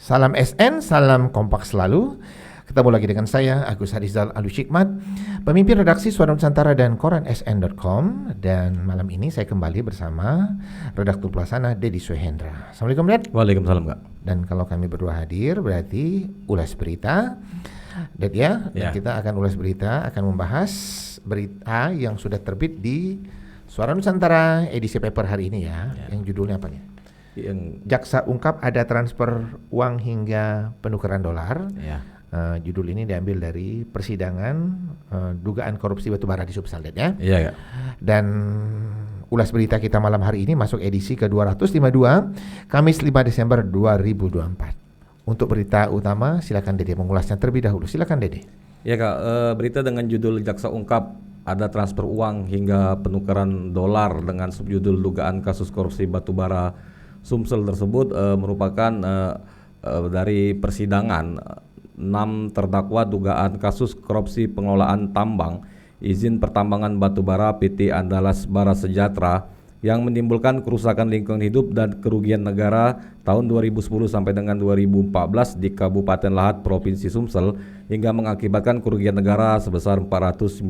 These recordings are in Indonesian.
Salam SN, salam kompak selalu. Ketemu lagi dengan saya, Agus Harizal Alushikmat, pemimpin redaksi Suara Nusantara dan koran SN.com. Dan malam ini saya kembali bersama redaktur pelaksana Dedi Suhendra. Assalamualaikum, Ded. Waalaikumsalam, Kak. Dan kalau kami berdua hadir berarti ulas berita, Ded ya. Dan kita akan ulas berita, akan membahas berita yang sudah terbit di Suara Nusantara edisi paper hari ini ya. Yang judulnya apa nih? Jaksa ungkap ada transfer uang hingga penukaran dolar. Judul ini diambil dari persidangan dugaan korupsi batubara di Sumsel, ya. Iya. Dan ulas berita kita malam hari ini masuk edisi ke-252 Kamis 5 Desember 2024. Untuk berita utama silakan Dede mengulasnya terlebih dahulu. Silakan Dede. Ya, Kak, berita dengan judul Jaksa ungkap ada transfer uang hingga penukaran dolar dengan subjudul dugaan kasus korupsi batubara Sumsel tersebut merupakan dari persidangan 6 terdakwa dugaan kasus korupsi pengelolaan tambang izin pertambangan batubara PT Andalas Bara Sejahtera yang menimbulkan kerusakan lingkungan hidup dan kerugian negara tahun 2010 sampai dengan 2014 di Kabupaten Lahat Provinsi Sumsel hingga mengakibatkan kerugian negara sebesar 495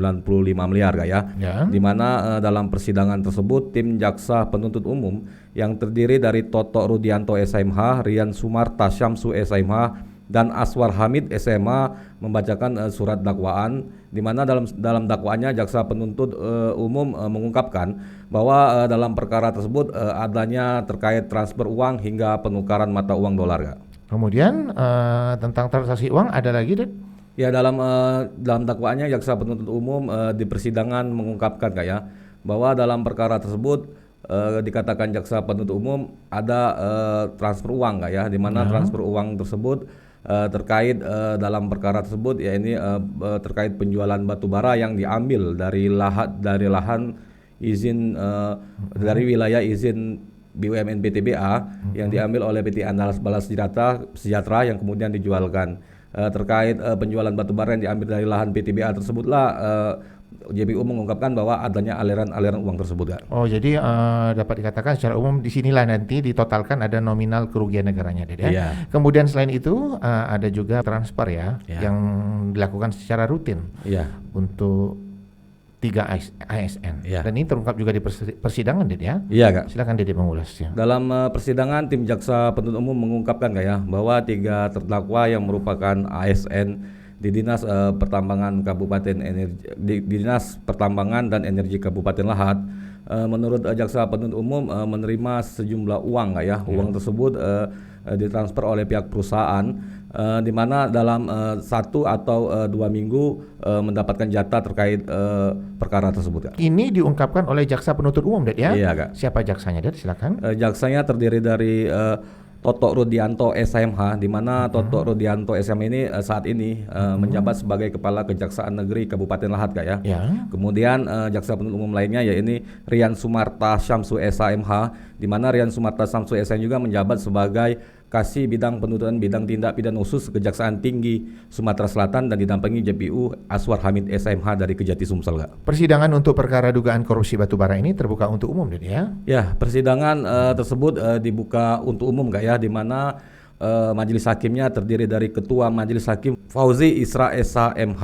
miliar, ya. Di mana dalam persidangan tersebut tim jaksa penuntut umum yang terdiri dari Toto Rudianto SMH, Rian Sumarta Syamsu SMH dan Aswar Hamid SMA membacakan surat dakwaan, di mana dalam dakwaannya jaksa penuntut umum mengungkapkan bahwa dalam perkara tersebut adanya terkait transfer uang hingga penukaran mata uang dolar, Kak. Kemudian tentang transaksi uang ada lagi, Ded? Ya, dalam dakwaannya jaksa penuntut umum di persidangan mengungkapkan, Kak, ya, bahwa dalam perkara tersebut dikatakan jaksa penuntut umum ada transfer uang, Kak, ya, di mana transfer uang tersebut terkait dalam perkara tersebut ya ini terkait penjualan batubara yang diambil dari lahan izin dari wilayah izin BUMN PTBA yang diambil oleh PT Andalas Bara Sejahtera yang kemudian dijualkan. Terkait penjualan batubara yang diambil dari lahan PTBA tersebutlah JPU mengungkapkan bahwa adanya aliran uang tersebut, Kak. Oh, jadi dapat dikatakan secara umum di sinilah nanti ditotalkan ada nominal kerugian negaranya, Ded, ya. Iya. Kemudian selain itu ada juga transfer ya, yang dilakukan secara rutin untuk 3 ASN. Dan ini terungkap juga di persidangan, Ded, ya. Iya, Kak. Silakan Dede mengulasnya. Dalam persidangan tim jaksa penuntut umum mengungkapkan, Kak, ya, bahwa 3 terdakwa yang merupakan ASN di Dinas Pertambangan Kabupaten Dinas Pertambangan dan Energi Kabupaten Lahat, menurut jaksa penuntut umum menerima sejumlah uang, Kak, ya. Uang tersebut ditransfer oleh pihak perusahaan, di mana dalam 1 atau 2 minggu mendapatkan jatah terkait perkara tersebut, Kak. Ini diungkapkan oleh jaksa penuntut umum, Ded, ya. Iya, Kak. Siapa jaksanya, Ded? Silakan. Jaksanya terdiri dari Toto Rudianto SMH, di mana Toto Rudianto SMH ini saat ini menjabat sebagai Kepala Kejaksaan Negeri Kabupaten Lahat, Kak, ya. Kemudian jaksa penuntut umum lainnya yaitu Rian Sumarta Syamsu SMH, di mana Rian Sumarta Syamsu SMH juga menjabat sebagai Kasih Bidang Penuntutan Bidang Tindak Pidana Khusus Kejaksaan Tinggi Sumatera Selatan dan didampingi JPU Aswar Hamid SMH dari Kejati Sumsel, Kak. Persidangan untuk perkara dugaan korupsi batubara ini terbuka untuk umum, Ded, ya. Ya, persidangan tersebut dibuka untuk umum, Kak, ya, di mana majelis hakimnya terdiri dari Ketua Majelis Hakim Fauzi Isra Esa MH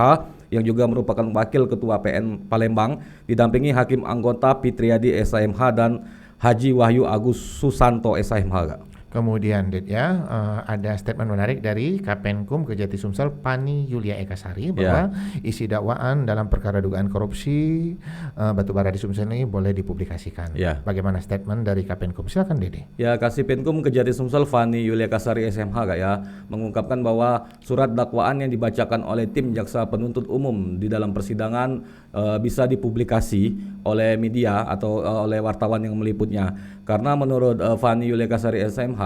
yang juga merupakan Wakil Ketua PN Palembang, didampingi Hakim Anggota Fitriadi SMH dan Haji Wahyu Agus Susanto SMH, Kak. Kemudian, Ded, ya, ada statement menarik dari Kapenkum Kejati Sumsel Pani Yulia Ekasari bahwa isi dakwaan dalam perkara dugaan korupsi batubara di Sumsel ini boleh dipublikasikan. Bagaimana statement dari Kapenkum? Silakan, Dede. Ya, Kasipinkum Kejati Sumsel Fani Yulia Kasari SMH, Kak, ya, mengungkapkan bahwa surat dakwaan yang dibacakan oleh tim jaksa penuntut umum di dalam persidangan bisa dipublikasi oleh media atau oleh wartawan yang meliputnya. Karena menurut Fani Yulia Kasari SMH,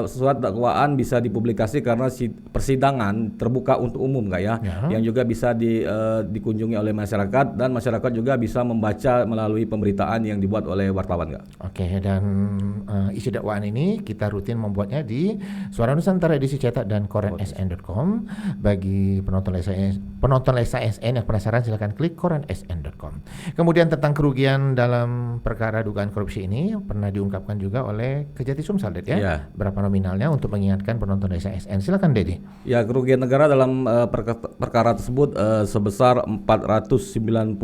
surat dakwaan bisa dipublikasi karena persidangan terbuka untuk umum, Kak, ya, yang juga bisa dikunjungi oleh masyarakat dan masyarakat juga bisa membaca melalui pemberitaan yang dibuat oleh wartawan, Kak. Oke, dan isi dakwaan ini kita rutin membuatnya di Suara Nusantara edisi cetak dan koran SN.com. Bagi penonton Lesa SN yang penasaran silakan klik koran SN.com. Kemudian tentang kerugian dalam perkara dugaan korupsi ini pernah diungkapkan juga oleh Kejati Sumsel, Det ya. Ya. Berapa nominalnya untuk mengingatkan penonton SASN? Silakan Dedi. Ya, kerugian negara dalam perkara tersebut sebesar 495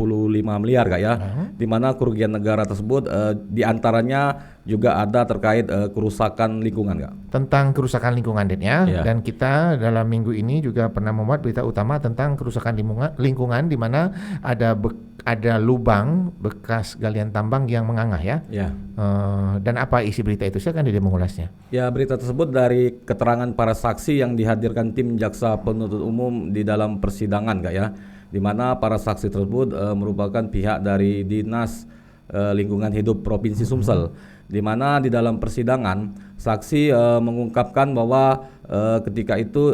miliar Kak ya. Di mana kerugian negara tersebut diantaranya juga ada terkait kerusakan lingkungan Kak. Tentang kerusakan lingkungan Det ya. Ya. Dan kita dalam minggu ini juga pernah memuat berita utama tentang kerusakan lingkungan di mana ada lubang bekas galian tambang yang mengangah ya. Ya. Dan apa isi berita itu? Silakan Dedi mengulasnya. Ya, berita tersebut dari keterangan para saksi yang dihadirkan tim jaksa penuntut umum di dalam persidangan Kak ya. Di mana para saksi tersebut merupakan pihak dari Dinas Lingkungan Hidup Provinsi Sumsel. Di mana di dalam persidangan saksi mengungkapkan bahwa ketika itu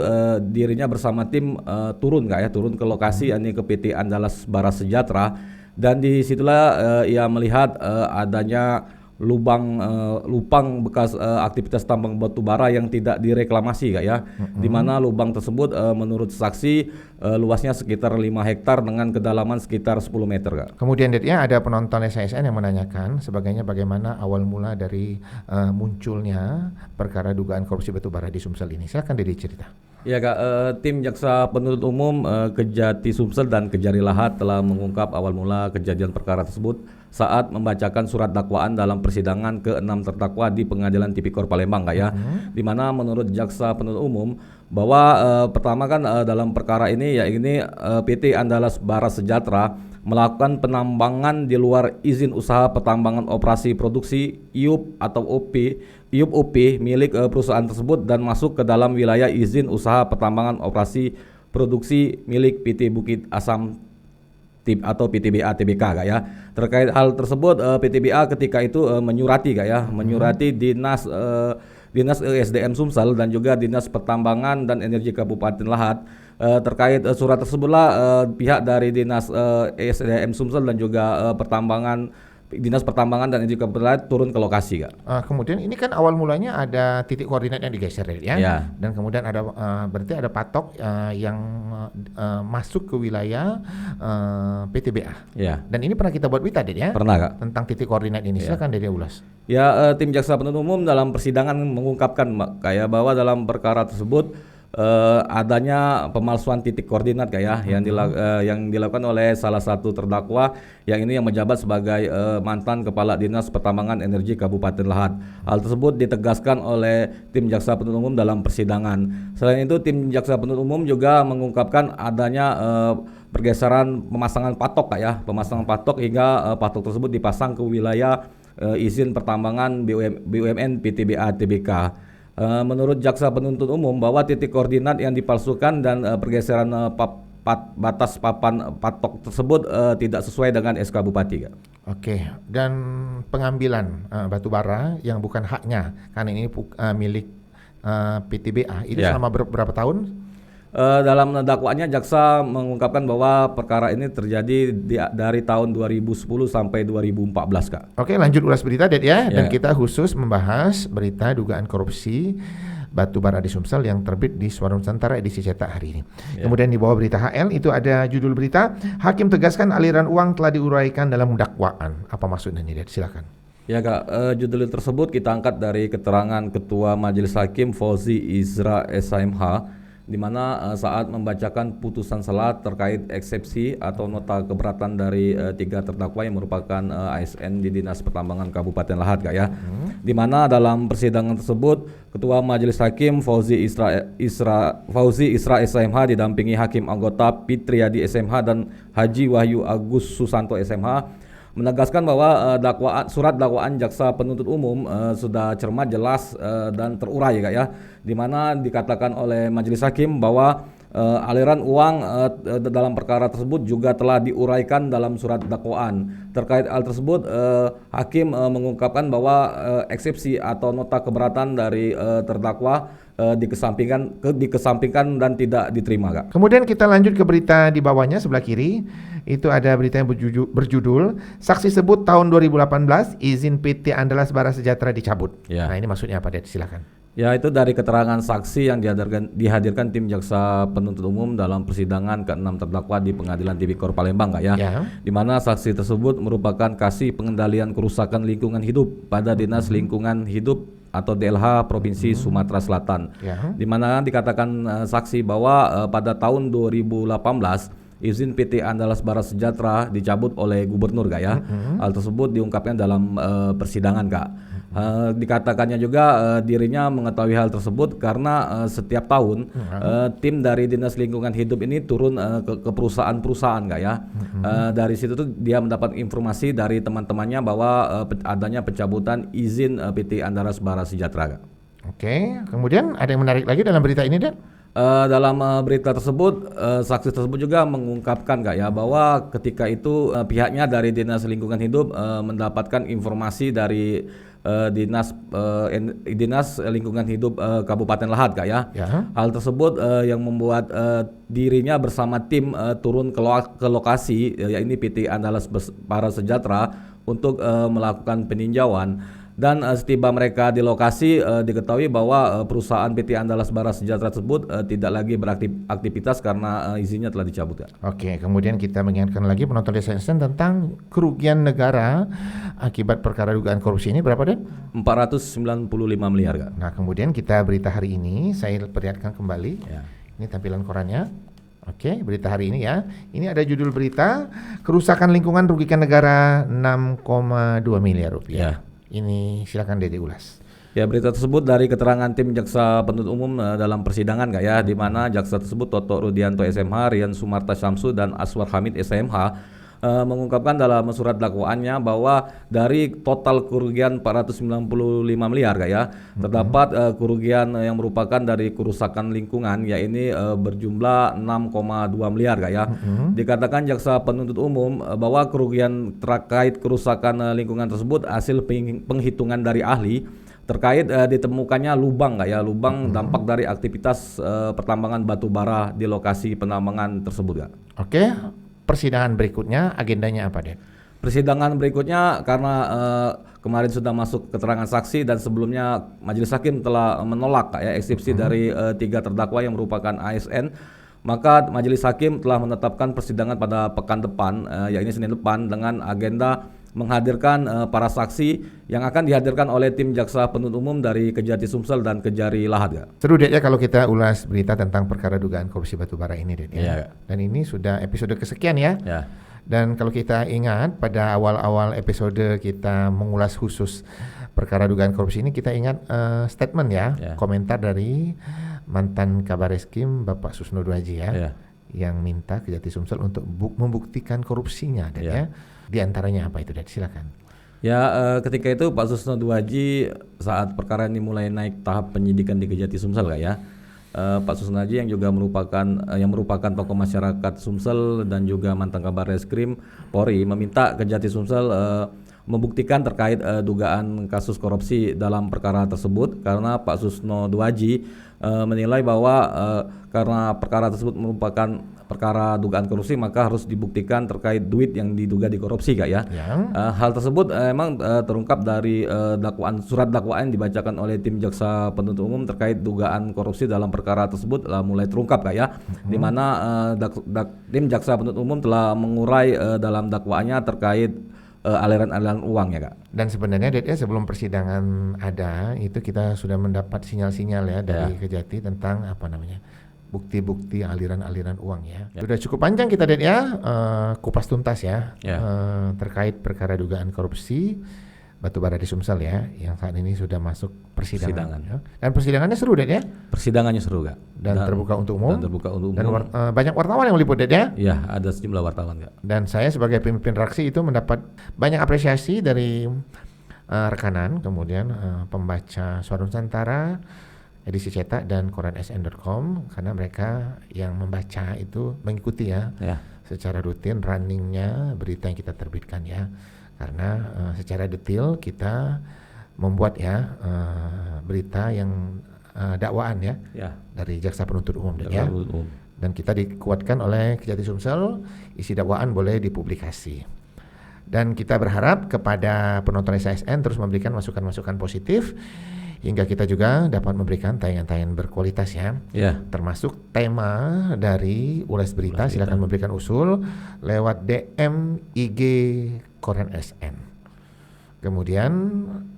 dirinya bersama tim turun ke lokasi yakni ke PT Andalas Bara Sejahtera, dan disitulah ia melihat adanya lubang bekas aktivitas tambang batu bara yang tidak direklamasi Kak ya. Di mana lubang tersebut menurut saksi luasnya sekitar 5 hektar dengan kedalaman sekitar 10 meter Kak. Kemudian Det ya, ada penonton SASN yang menanyakan sebagainya bagaimana awal mula dari munculnya perkara dugaan korupsi batu bara di Sumsel ini. Silakan Dedi cerita. Ya Kak, tim jaksa penuntut umum Kejati Sumsel dan Kejari Lahat telah mengungkap awal mula kejadian perkara tersebut saat membacakan surat dakwaan dalam persidangan ke-6 terdakwa di Pengadilan Tipikor Palembang Kak ya. Di mana menurut jaksa penuntut umum bahwa pertama kan dalam perkara ini PT Andalas Bara Sejahtera melakukan penambangan di luar izin usaha pertambangan operasi produksi IUP atau OP milik perusahaan tersebut dan masuk ke dalam wilayah izin usaha pertambangan operasi produksi milik PT Bukit Asam atau PTBA Tbk Kak ya. Terkait hal tersebut PTBA ketika itu menyurati Dinas ESDM Sumsel dan juga Dinas Pertambangan dan Energi Kabupaten Lahat. Terkait surat tersebutlah pihak dari Dinas ESDM Sumsel dan juga Dinas Pertambangan dan Energi Kabupaten Lahat turun ke lokasi Kak. Kemudian ini kan awal mulanya ada titik koordinat yang digeser ya. Ya. Dan kemudian ada berarti ada patok yang masuk ke wilayah PTBA. Ya. Dan ini pernah kita buat berita Det ya. Pernah Kak. Tentang titik koordinat ini. Silakan Dedi ulas. Ya, tim jaksa penuntut umum dalam persidangan mengungkapkan kayak bahwa dalam perkara tersebut adanya pemalsuan titik koordinat kayak yang dilakukan oleh salah satu terdakwa yang menjabat sebagai mantan Kepala Dinas Pertambangan Energi Kabupaten Lahat. Hal tersebut ditegaskan oleh tim jaksa penuntut umum dalam persidangan. Selain itu, tim jaksa penuntut umum juga mengungkapkan adanya pergeseran pemasangan patok hingga patok tersebut dipasang ke wilayah izin pertambangan BUMN PTBA Tbk. Menurut jaksa penuntut umum bahwa titik koordinat yang dipalsukan dan pergeseran batas papan patok tersebut tidak sesuai dengan SK Bupati Kak. Oke, dan pengambilan batu bara yang bukan haknya karena ini milik PTBA ini selama berapa tahun? Dalam dakwaannya jaksa mengungkapkan bahwa perkara ini terjadi dari tahun 2010 sampai 2014 Kak. Oke, lanjut ulas berita Det ya. Dan kita khusus membahas berita dugaan korupsi batu bara di Sumsel yang terbit di Suara Nusantara edisi cetak hari ini. Kemudian di bawah berita HL itu ada judul berita Hakim tegaskan aliran uang telah diuraikan dalam dakwaan. Apa maksudnya ini Det? Silakan. Ya Kak, judul tersebut kita angkat dari keterangan Ketua Majelis Hakim Fauzi Isra SMH di mana saat membacakan putusan selat terkait eksepsi atau nota keberatan dari 3 terdakwa yang merupakan ASN di Dinas Pertambangan Kabupaten Lahat Kak ya. Di mana dalam persidangan tersebut Ketua Majelis Hakim Fauzi Isra SMH didampingi Hakim Anggota Fitriadi SMH dan Haji Wahyu Agus Susanto SMH menegaskan bahwa surat dakwaan jaksa penuntut umum sudah cermat, jelas dan terurai Kak ya, di mana dikatakan oleh majelis hakim bahwa aliran uang dalam perkara tersebut juga telah diuraikan dalam surat dakwaan. Terkait hal tersebut hakim mengungkapkan bahwa eksepsi atau nota keberatan dari terdakwa dikesampingkan dan tidak diterima Kak. Kemudian kita lanjut ke berita di bawahnya sebelah kiri. Itu ada berita yang berjudul saksi sebut tahun 2018 izin PT Andalas Bara Sejahtera dicabut. Nah ini maksudnya apa Det? Silakan. Ya, itu dari keterangan saksi yang dihadirkan tim jaksa penuntut umum dalam persidangan ke-6 terdakwa di Pengadilan Tipikor Palembang Kak ya. Di mana saksi tersebut merupakan kasih pengendalian kerusakan lingkungan hidup pada Dinas Lingkungan Hidup atau DLH Provinsi Sumatera Selatan. Di mana dikatakan saksi bahwa pada tahun 2018 izin PT Andalas Bara Sejahtera dicabut oleh gubernur Kak ya. Hal tersebut diungkapkan dalam persidangan Kak. Dikatakannya juga dirinya mengetahui hal tersebut karena setiap tahun tim dari Dinas Lingkungan Hidup ini turun ke perusahaan-perusahaan Kak ya. Dari situ tuh dia mendapat informasi dari teman-temannya bahwa adanya pencabutan izin PT Andalas Bara Sejahtera Kak. Oke, kemudian ada yang menarik lagi dalam berita ini, Dan? Dalam berita tersebut, saksi tersebut juga mengungkapkan Kak ya bahwa ketika itu pihaknya dari Dinas Lingkungan Hidup mendapatkan informasi dari Dinas Lingkungan Hidup Kabupaten Lahat Kak ya. Hal tersebut yang membuat dirinya bersama tim turun ke lokasi yaitu PT Andalas Bara Sejahtera untuk melakukan peninjauan. Dan setiba mereka di lokasi diketahui bahwa perusahaan PT Andalas Bara Sejahtera tersebut tidak lagi beraktivitas karena izinnya telah dicabut. Oke, kemudian kita mengingatkan lagi penonton Desa Instan tentang kerugian negara akibat perkara dugaan korupsi ini berapa, Den? 495 miliar Kak. Nah, kemudian kita berita hari ini saya perlihatkan kembali. Ini tampilan korannya. Oke, berita hari ini ya. Ini ada judul berita, kerusakan lingkungan rugikan negara 6,2 miliar rupiah. Ini silakan Dede ulas. Ya, berita tersebut dari keterangan tim jaksa penuntut umum dalam persidangan Kak ya, di mana jaksa tersebut Toto Rudianto SMH, Rian Sumarta Syamsu dan Aswar Hamid SMH mengungkapkan dalam surat dakwaannya bahwa dari total kerugian 495 miliar Kak ya, terdapat kerugian yang merupakan dari kerusakan lingkungan yaitu berjumlah 6,2 miliar Kak ya. Dikatakan jaksa penuntut umum bahwa kerugian terkait kerusakan lingkungan tersebut hasil penghitungan dari ahli terkait ditemukannya lubang Kak ya, lubang dampak dari aktivitas pertambangan batu bara di lokasi penambangan tersebut Kak. Oke. Persidangan berikutnya agendanya apa, Den? Persidangan berikutnya karena kemarin sudah masuk keterangan saksi dan sebelumnya Majelis Hakim telah menolak Kak ya eksepsi dari 3 terdakwa yang merupakan ASN, maka Majelis Hakim telah menetapkan persidangan pada pekan depan yaitu Senin depan dengan agenda menghadirkan para saksi yang akan dihadirkan oleh tim jaksa penuntut umum dari Kejati Sumsel dan Kejari Lahat ya. Seru deh ya kalau kita ulas berita tentang perkara dugaan korupsi batubara ini deh ya. Dan ini sudah episode kesekian ya. Dan kalau kita ingat pada awal-awal episode kita mengulas khusus perkara dugaan korupsi ini, kita ingat statement ya, komentar dari mantan Kabar Eskrim Bapak Susno Duaji ya, yang minta Kejati Sumsel untuk membuktikan korupsinya dan ya. Di antaranya apa itu, Dad? Silakan. Ya, ketika itu Pak Susno Duaji saat perkara ini mulai naik tahap penyidikan di Kejati Sumsel Kak ya. Pak Susno Duaji yang juga merupakan tokoh masyarakat Sumsel dan juga mantan Kabar Eskrim Polri meminta Kejati Sumsel membuktikan terkait dugaan kasus korupsi dalam perkara tersebut karena Pak Susno Duaji menilai bahwa karena perkara tersebut merupakan perkara dugaan korupsi maka harus dibuktikan terkait duit yang diduga dikorupsi Kak ya. Hal tersebut memang terungkap dari surat dakwaan yang dibacakan oleh tim jaksa penuntut umum terkait dugaan korupsi dalam perkara tersebut mulai terungkap Kak ya. Di mana tim jaksa penuntut umum telah mengurai dalam dakwaannya terkait aliran-aliran uang ya Kak. Dan sebenarnya sebelum persidangan ada itu kita sudah mendapat sinyal-sinyal ya dari Kejati tentang bukti-bukti aliran-aliran uang ya. Sudah cukup panjang kita kupas tuntas ya, terkait perkara dugaan korupsi batubara di Sumsel ya, yang saat ini sudah masuk persidangan. Ya. Dan persidangannya seru ya. Persidangannya seru Kak. Dan terbuka untuk umum. Dan banyak wartawan yang meliput ya. Iya, ada sejumlah wartawan Kak. Dan saya sebagai pemimpin redaksi itu mendapat banyak apresiasi dari rekanan, kemudian pembaca Suara Nusantara, edisi cetak dan koran sn.com, karena mereka yang membaca itu mengikuti ya secara rutin runningnya berita yang kita terbitkan ya, karena secara detail kita membuat berita yang dakwaan ya dari jaksa penuntut umum dan kita dikuatkan oleh Kejati Sumsel, isi dakwaan boleh dipublikasi. Dan kita berharap kepada penonton SASN terus memberikan masukan-masukan positif hingga kita juga dapat memberikan tayangan-tayangan berkualitas ya. Termasuk tema dari ulas berita, silakan memberikan usul lewat DM IG Koran SN. Kemudian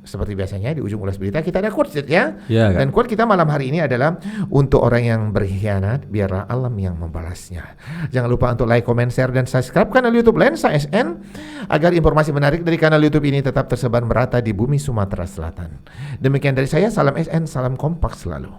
seperti biasanya di ujung ulas berita kita ada quotes ya. Ya, Dan quote kita malam hari ini adalah untuk orang yang berkhianat biarlah alam yang membalasnya. Jangan lupa untuk like, comment, share dan subscribe kanal YouTube Lensa SN agar informasi menarik dari kanal YouTube ini tetap tersebar merata di bumi Sumatera Selatan. Demikian dari saya, salam SN, salam kompak selalu.